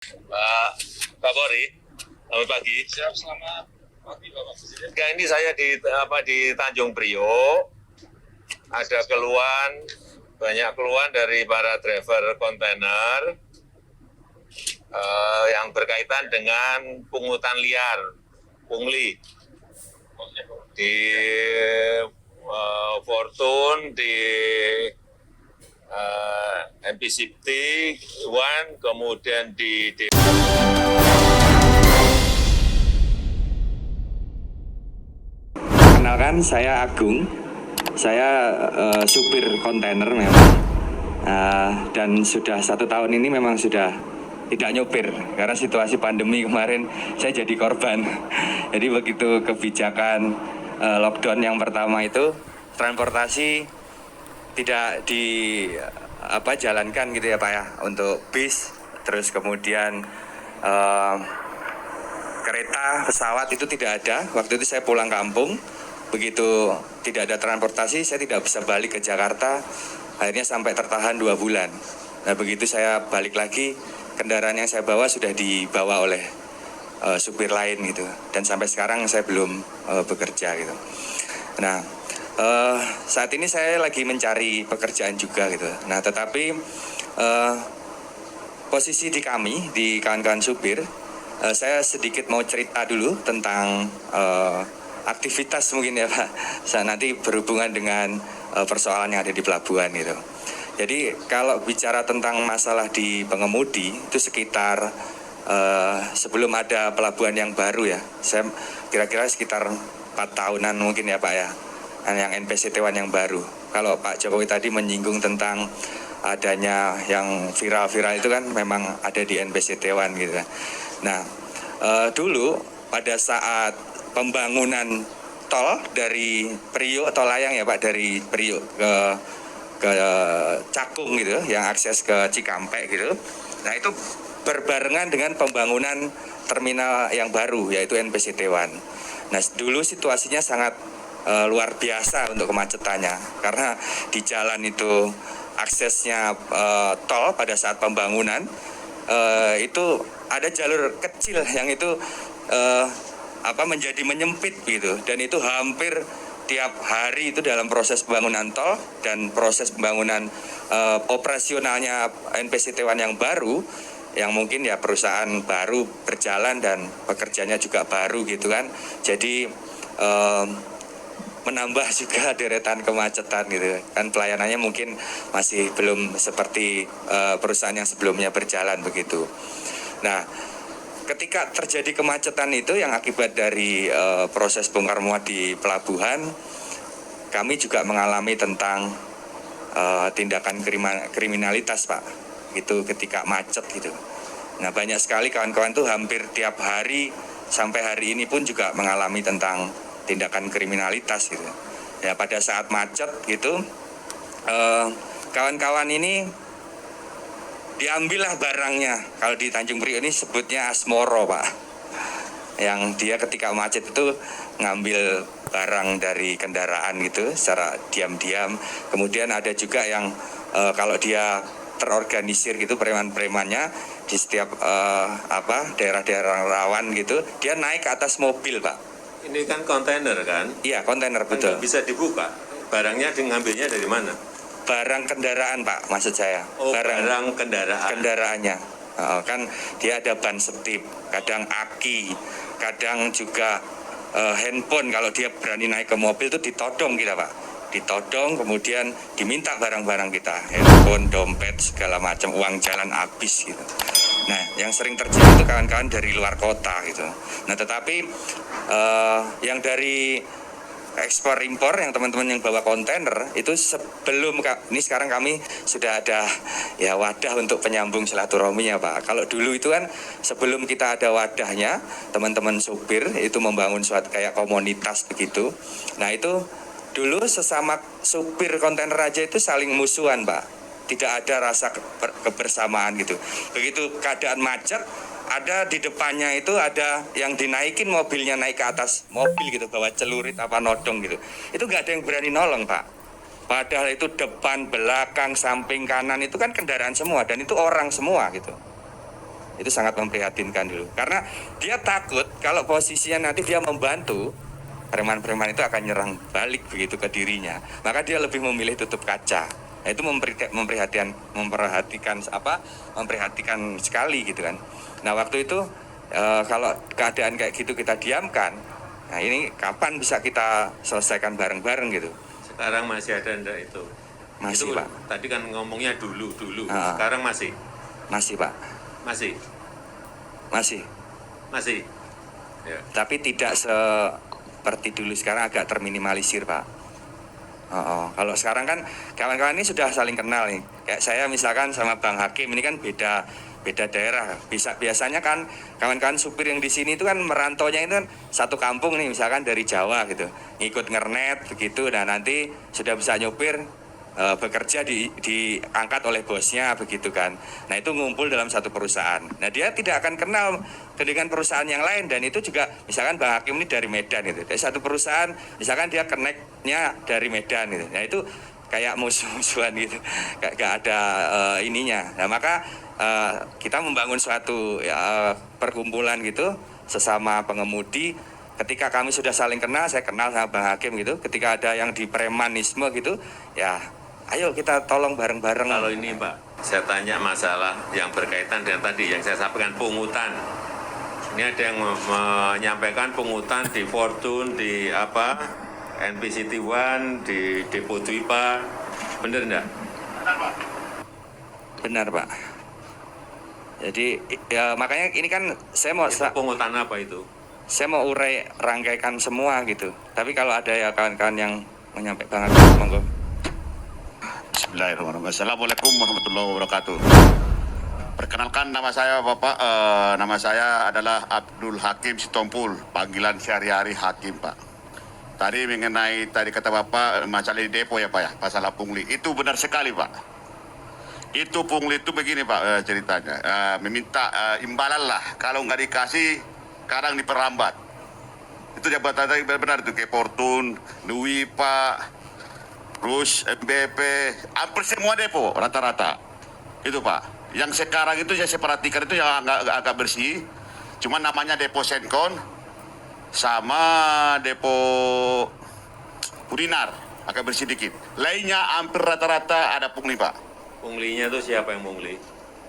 Pak Kapolri, selamat pagi. Siap, selamat pagi Bapak Presiden. Ya, ini saya di Tanjung Priok, ada keluhan, banyak keluhan dari para driver kontainer yang berkaitan dengan pungutan liar, pungli di Fortune, di MPCT One, kemudian di Kenalkan, saya Agung. Saya supir kontainer memang, dan sudah 1 tahun ini memang sudah tidak nyopir karena situasi pandemi kemarin saya jadi korban. Jadi begitu kebijakan lockdown yang pertama itu, transportasi tidak jalankan gitu ya Pak ya, untuk bis, terus kemudian kereta, pesawat itu tidak ada. Waktu itu saya pulang kampung, begitu tidak ada transportasi, saya tidak bisa balik ke Jakarta. Akhirnya sampai tertahan 2 bulan. Nah begitu saya balik lagi, kendaraan yang saya bawa sudah dibawa oleh supir lain gitu. Dan sampai sekarang saya belum bekerja gitu. Nah saat ini saya lagi mencari pekerjaan juga gitu. Nah tetapi posisi di kami, di kawan-kawan supir, saya sedikit mau cerita dulu tentang aktivitas mungkin ya Pak. Saya nanti berhubungan dengan persoalan yang ada di pelabuhan gitu. Jadi kalau bicara tentang masalah di pengemudi itu sekitar sebelum ada pelabuhan yang baru ya, saya kira-kira sekitar 4 tahunan mungkin ya Pak ya, yang NPCT One yang baru. Kalau Pak Jokowi tadi menyinggung tentang adanya yang viral-viral itu kan memang ada di NPCT One gitu kan. Nah dulu pada saat pembangunan tol dari Priok, tol layang ya Pak, dari Priok ke Cakung gitu, yang akses ke Cikampek gitu. Nah itu berbarengan dengan pembangunan terminal yang baru yaitu NPCT One. Nah dulu situasinya sangat luar biasa untuk kemacetannya karena di jalan itu aksesnya tol pada saat pembangunan itu ada jalur kecil yang itu menjadi menyempit gitu, dan itu hampir tiap hari itu dalam proses pembangunan tol dan proses pembangunan operasionalnya NPCT One yang baru, yang mungkin ya perusahaan baru berjalan dan pekerjanya juga baru gitu kan. Jadi menambah juga deretan kemacetan gitu kan, pelayanannya mungkin masih belum seperti perusahaan yang sebelumnya berjalan begitu. Nah ketika terjadi kemacetan itu yang akibat dari proses bongkar muat di pelabuhan, kami juga mengalami tentang tindakan kriminalitas Pak, gitu ketika macet gitu. Nah banyak sekali kawan-kawan tuh hampir tiap hari sampai hari ini pun juga mengalami tentang tindakan kriminalitas gitu. Ya pada saat macet gitu, kawan-kawan ini diambillah barangnya. Kalau di Tanjung Priok ini sebutnya asmoro Pak, yang dia ketika macet itu ngambil barang dari kendaraan gitu secara diam-diam. Kemudian ada juga yang kalau dia terorganisir gitu, preman-premannya di setiap daerah-daerah rawan gitu, dia naik ke atas mobil Pak. ini kan kontainer kan? Iya kontainer Kan betul. nggak bisa dibuka. Barangnya ngambilnya dari mana? Barang kendaraan Pak, maksud saya. Oh, barang kendaraan. Kendaraannya. Kan dia ada ban setip, kadang aki, kadang juga handphone. Kalau dia berani naik ke mobil itu ditodong kita Pak, ditodong kemudian diminta barang-barang kita, handphone, dompet, segala macam, uang jalan habis gitu. Nah yang sering terjadi itu kawan-kawan dari luar kota gitu. Nah tetapi yang dari ekspor impor, yang teman-teman yang bawa kontainer itu sebelum ini sekarang kami sudah ada ya wadah untuk penyambung silaturahminya Pak. Kalau dulu itu kan sebelum kita ada wadahnya, teman-teman supir itu membangun suatu kayak komunitas begitu. Nah itu dulu sesama supir kontainer aja itu saling musuhan Pak. Tidak ada rasa kebersamaan gitu. Begitu keadaan macet, ada di depannya itu ada yang dinaikin mobilnya, naik ke atas mobil gitu, bawa celurit apa nodong gitu. Itu nggak ada yang berani nolong Pak. Padahal itu depan, belakang, samping, kanan itu kan kendaraan semua dan itu orang semua gitu. Itu sangat memprihatinkan dulu. Karena dia takut kalau posisinya nanti dia membantu, preman-preman itu akan nyerang balik begitu ke dirinya. Maka dia lebih memilih tutup kaca. Nah, itu memperhatikan sekali gitu kan. Nah, waktu itu kalau keadaan kayak gitu kita diamkan, nah ini kapan bisa kita selesaikan bareng-bareng gitu. Sekarang masih ada enggak itu? Masih, itu, Pak. Tadi kan ngomongnya dulu. Ah. Sekarang masih? Masih, Pak. Masih? Masih? Ya. Tapi tidak seperti dulu, sekarang agak terminimalisir, Pak. Kalau sekarang kan kawan-kawan ini sudah saling kenal nih. Kayak saya misalkan sama Bang Hakim ini kan beda daerah. Biasanya kan kawan-kawan supir yang di sini itu kan merantaunya itu kan satu kampung nih, misalkan dari Jawa gitu, ngikut ngernet begitu. Nah nanti sudah bisa nyupir, bekerja diangkat oleh bosnya begitu kan. Nah itu ngumpul dalam satu perusahaan. Nah dia tidak akan kenal dengan perusahaan yang lain, dan itu juga misalkan Bang Hakim ini dari Medan gitu. Dari satu perusahaan misalkan dia connect-nya dari Medan gitu. Nah itu kayak musuh-musuhan gitu. Gak ada ininya. Nah maka kita membangun suatu perkumpulan gitu sesama pengemudi. Ketika kami sudah saling kenal, saya kenal sama Bang Hakim gitu. Ketika ada yang di premanisme gitu, ya ayo kita tolong bareng-bareng. Kalau ini Pak, saya tanya masalah yang berkaitan dengan tadi yang saya sampaikan, pungutan. Ini ada yang menyampaikan pungutan di Fortune, di NPCT One, di Depo Dwipa. Benar enggak? Benar, Pak. Jadi ya makanya ini kan saya mau pungutan apa itu? Saya mau urai rangkaikan semua gitu. Tapi kalau ada ya kawan-kawan yang menyampaikan, monggo. Bismillahirrahmanirrahim. Assalamualaikum warahmatullahi wabarakatuh. Perkenalkan, nama saya Bapak. Nama saya adalah Abdul Hakim Sitompul, panggilan sehari-hari Hakim, Pak. Tadi mengenai kata Bapak masalah di depo ya Pak ya, masalah pungli. Itu benar sekali Pak. Itu pungli itu begini Pak ceritanya. Meminta imbalan lah. Kalau nggak dikasih, kadang diperlambat. Itu jabatan tadi benar itu kayak Fortune, Dwi Pak, terus MBP, hampir semua depo rata-rata. Itu Pak. Yang sekarang itu yang saya perhatikan itu yang agak bersih. Cuma namanya depo Senkon sama depo Purinar agak bersih dikit. Lainnya hampir rata-rata ada pungli Pak. Punglinya itu siapa yang pungli?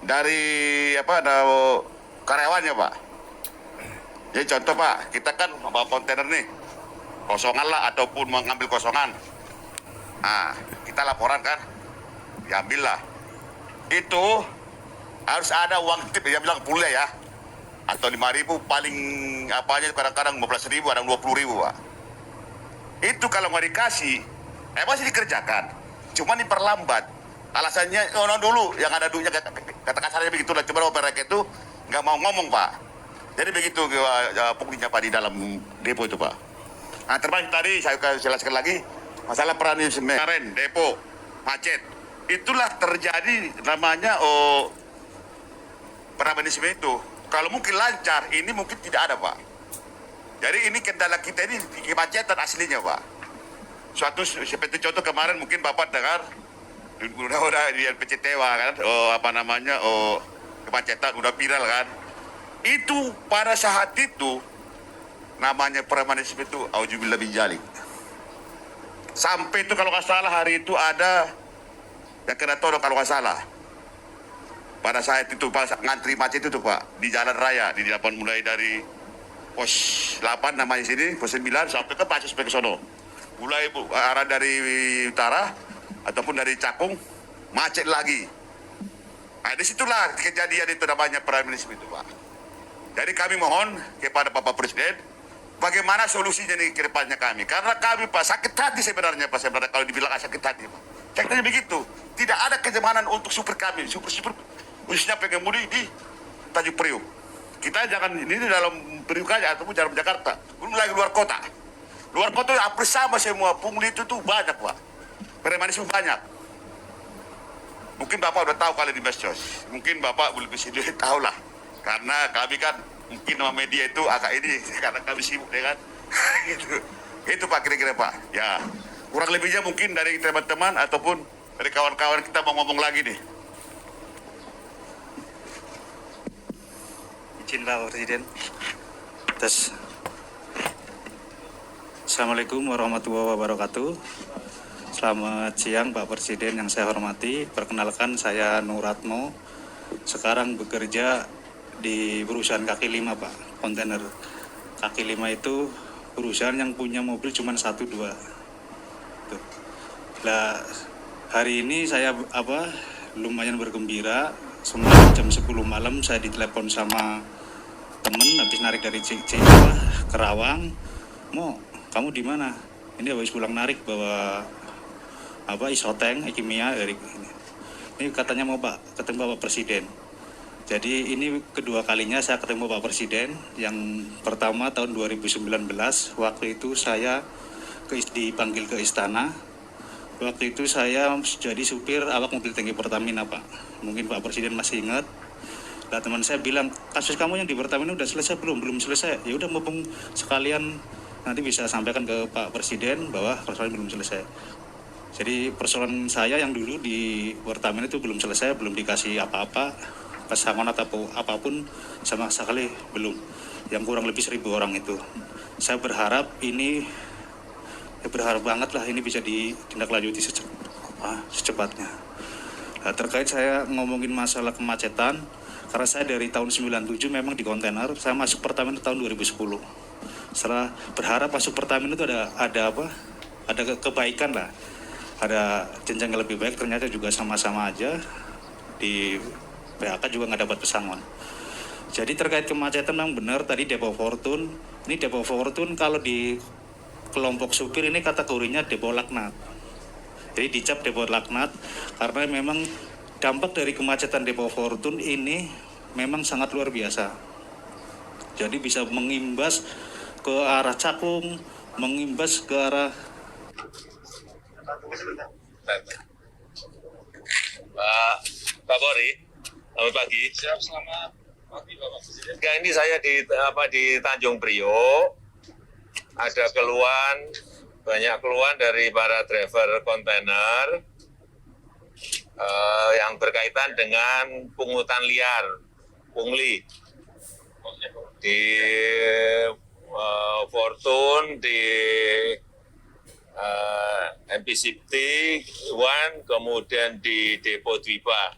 Dari ada karyawannya Pak. Jadi contoh Pak, kita kan bawa kontainer nih, kosongan lah ataupun mengambil kosongan. Nah, kita laporan kan, diambil lah. Itu harus ada uang tip, dia bilang pulih ya. Atau 5.000 paling apanya kadang-kadang 15.000, ada 20.000 Pak. Itu kalau nggak dikasih, masih dikerjakan. Cuma diperlambat. Alasannya, dulu yang ada duitnya, kata kasarnya begitu lah. Cuma mereka itu nggak mau ngomong Pak. Jadi begitu punglinya Pak di dalam depo itu Pak. Nah terbaik tadi saya jelaskan lagi masalah peran kemarin depo macet. Itulah terjadi namanya premanisme itu. Kalau mungkin lancar, ini mungkin tidak ada Pak. Jadi ini kendala kita ini kemacetan aslinya Pak. Suatu seperti contoh kemarin mungkin Bapak dengar udah di LPCTWA kan, kemacetan udah viral kan. Itu pada saat itu namanya premanisme itu auzubillah min dzalik. Sampai itu kalau nggak salah hari itu ada yang kena todong kalau nggak salah. Pada saat itu pas ngantri macet itu Pak di jalan raya di depan mulai dari pos 8 namanya sini, pos 9 sampai ke Pacis ke sono. Mulai arah dari utara ataupun dari Cakung macet lagi. Nah disitulah kejadian itu namanya premanisme itu Pak. Jadi kami mohon kepada Bapak Presiden, bagaimana solusinya nih ke depannya kami. Karena kami Pak sakit hati sebenarnya Pak, kalau dibilang sakit hati Pak. Ceritanya begitu, tidak ada kenyamanan untuk supir kami, supir khususnya pengemudi di Tanjung Priok. Kita jangan ini dalam Priok aja ataupun dalam Jakarta, belum lagi luar kota. Luar kota hampir sama semua, pungli itu tuh banyak Pak. Premanisme banyak. Mungkin Bapak udah tahu kali di Mesos. Mungkin Bapak belum bisa tahu lah. Karena kami kan mungkin sama media itu agak ini karena kami sibuk ya kan. Itu Pak kira-kira Pak. Ya, kurang lebihnya mungkin dari teman-teman ataupun dari kawan-kawan kita mau ngomong lagi nih. Izin Pak Presiden. Tes. Assalamualaikum warahmatullahi wabarakatuh. Selamat siang Pak Presiden yang saya hormati. Perkenalkan saya Nuratmo. Sekarang bekerja di perusahaan kaki lima Pak, kontainer. Kaki lima itu perusahaan yang punya mobil cuma 1-2. Tuh. Nah, hari ini saya lumayan bergembira. Semalam jam 10 malam saya ditelepon sama temen habis narik dari Kerawang. Mo, kamu di mana? Ini habis pulang narik bawa isoteng kimia dari ini katanya mau Pak ketemu Bapak Presiden. Jadi ini kedua kalinya saya ketemu Pak Presiden. Yang pertama tahun 2019, waktu itu saya dipanggil ke istana. Waktu itu saya jadi supir awak mobil tangki Pertamina Pak. Mungkin Pak Presiden masih ingat. Nah, teman saya bilang, kasus kamu yang di Pertamina udah selesai belum? Belum selesai. Ya udah mumpung sekalian nanti bisa sampaikan ke Pak Presiden bahwa persoalan belum selesai. Jadi persoalan saya yang dulu di Pertamina itu belum selesai, belum dikasih apa-apa, pesangon atau apapun sama sekali belum. Yang kurang lebih 1.000 orang itu. Saya berharap berharap banget lah ini bisa ditindaklanjuti secepatnya. Nah, terkait saya ngomongin masalah kemacetan, karena saya dari tahun 97 memang di kontainer, saya masuk Pertamina tahun 2010. Setelah berharap masuk Pertamina itu ada kebaikan lah, ada jenjang yang lebih baik, ternyata juga sama-sama aja, di PHK juga nggak dapat pesangon. Jadi terkait kemacetan memang benar tadi Depo Fortune, ini Depo Fortune kalau di kelompok supir ini kategorinya depo laknat. Jadi dicap depo laknat karena memang dampak dari kemacetan Depo Fortune ini memang sangat luar biasa. Jadi bisa mengimbas ke arah Cakung, mengimbas ke arah Pak Polri, selamat pagi. Siap, selamat pagi Bapak Presiden. Ini saya di Tanjung Priok. Ada banyak keluhan dari para driver kontainer yang berkaitan dengan pungutan liar, pungli di Fortune, di MPCT One, kemudian di Depo Dwipa.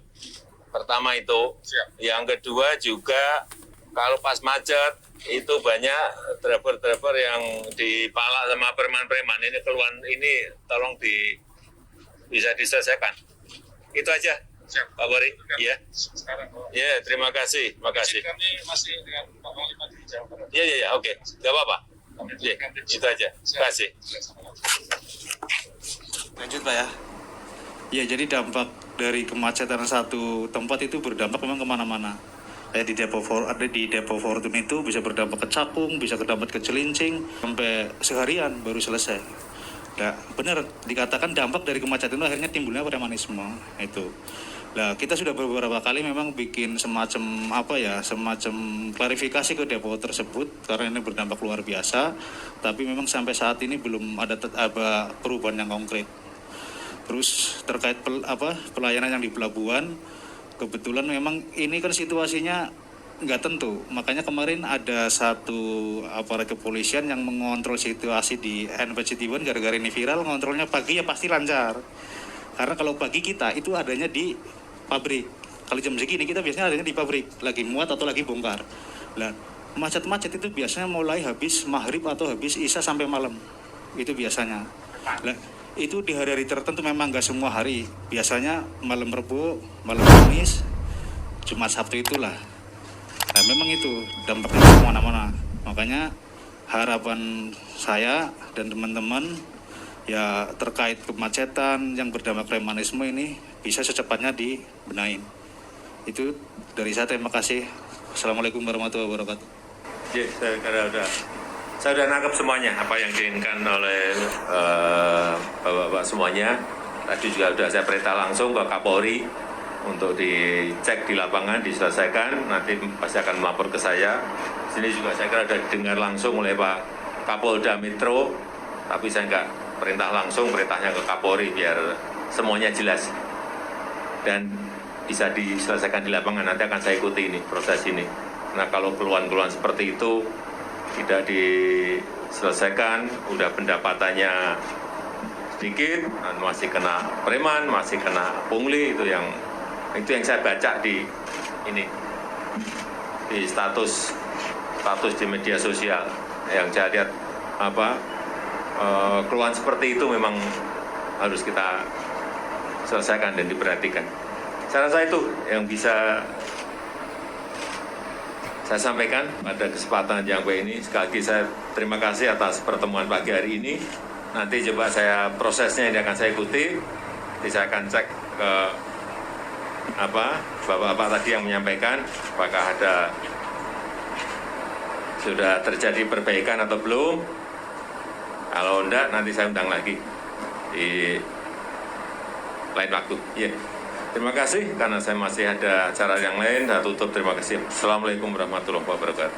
Pertama itu. Siap. Yang kedua juga kalau pas macet itu banyak driver-driver yang dipalak sama preman-preman. Ini keluhan ini tolong bisa diselesaikan. Itu aja. Siap. Pak Polri. Iya. Sekarang Ya, terima kasih. Makasih. kami masih dengan Pak Panglima di Jawa Barat. Iya, oke. Enggak apa-apa. Kami Iya, berikan tips. itu aja. Terima kasih. lanjut Pak ya. Ya, jadi dampak dari kemacetan satu tempat itu berdampak memang kemana-mana. Kayak di Depo Fortune itu bisa berdampak ke Cakung, bisa berdampak ke Cilincing, sampai seharian baru selesai. Nah, benar dikatakan dampak dari kemacetan itu akhirnya timbulnya premanisme itu. Nah, kita sudah beberapa kali memang bikin semacam klarifikasi ke depo tersebut karena ini berdampak luar biasa, tapi memang sampai saat ini belum ada perubahan yang konkret. Terus terkait pelayanan yang di pelabuhan, kebetulan memang ini kan situasinya nggak tentu. Makanya kemarin ada satu aparat kepolisian yang mengontrol situasi di NPCT One gara-gara ini viral, ngontrolnya pagi ya pasti lancar. Karena kalau pagi kita itu adanya di pabrik. Kalau jam segini kita biasanya adanya di pabrik, lagi muat atau lagi bongkar. Nah, macet-macet itu biasanya mulai habis maghrib atau habis isya sampai malam. Itu biasanya. Nah, itu di hari-hari tertentu memang nggak semua hari. Biasanya malam Rebo, malam Kamis, Jumat Sabtu itulah. Nah, memang itu dampaknya kemana-mana. Makanya harapan saya dan teman-teman ya terkait kemacetan yang berdampak premanisme ini bisa secepatnya dibenahin. Itu dari saya, terima kasih. Assalamualaikum warahmatullahi wabarakatuh. Ya, saya sudah nangkep semuanya apa yang diinginkan oleh bapak-bapak semuanya. Tadi juga sudah saya perintah langsung ke Kapolri untuk dicek di lapangan, diselesaikan. Nanti pasti akan melapor ke saya. Sini juga saya kira sudah didengar langsung oleh Pak Kapolda Metro, tapi saya nggak perintah langsung, perintahnya ke Kapolri biar semuanya jelas dan bisa diselesaikan di lapangan. Nanti akan saya ikuti ini proses ini. Nah kalau keluhan-keluhan seperti itu tidak diselesaikan, udah pendapatannya sedikit, masih kena preman, masih kena pungli, itu yang saya baca di ini, di status di media sosial. Yang saya lihat keluhan seperti itu memang harus kita selesaikan dan diperhatikan. Saya rasa itu yang bisa saya sampaikan pada kesempatan yang baik ini. Sekali lagi saya terima kasih atas pertemuan pagi hari ini. Nanti coba prosesnya ini akan saya ikuti. Nanti saya akan cek ke bapak-bapak tadi yang menyampaikan apakah sudah terjadi perbaikan atau belum. Kalau enggak nanti saya undang lagi di lain waktu. Yeah. Terima kasih, karena saya masih ada acara yang lain. Saya tutup, terima kasih. Assalamualaikum warahmatullahi wabarakatuh.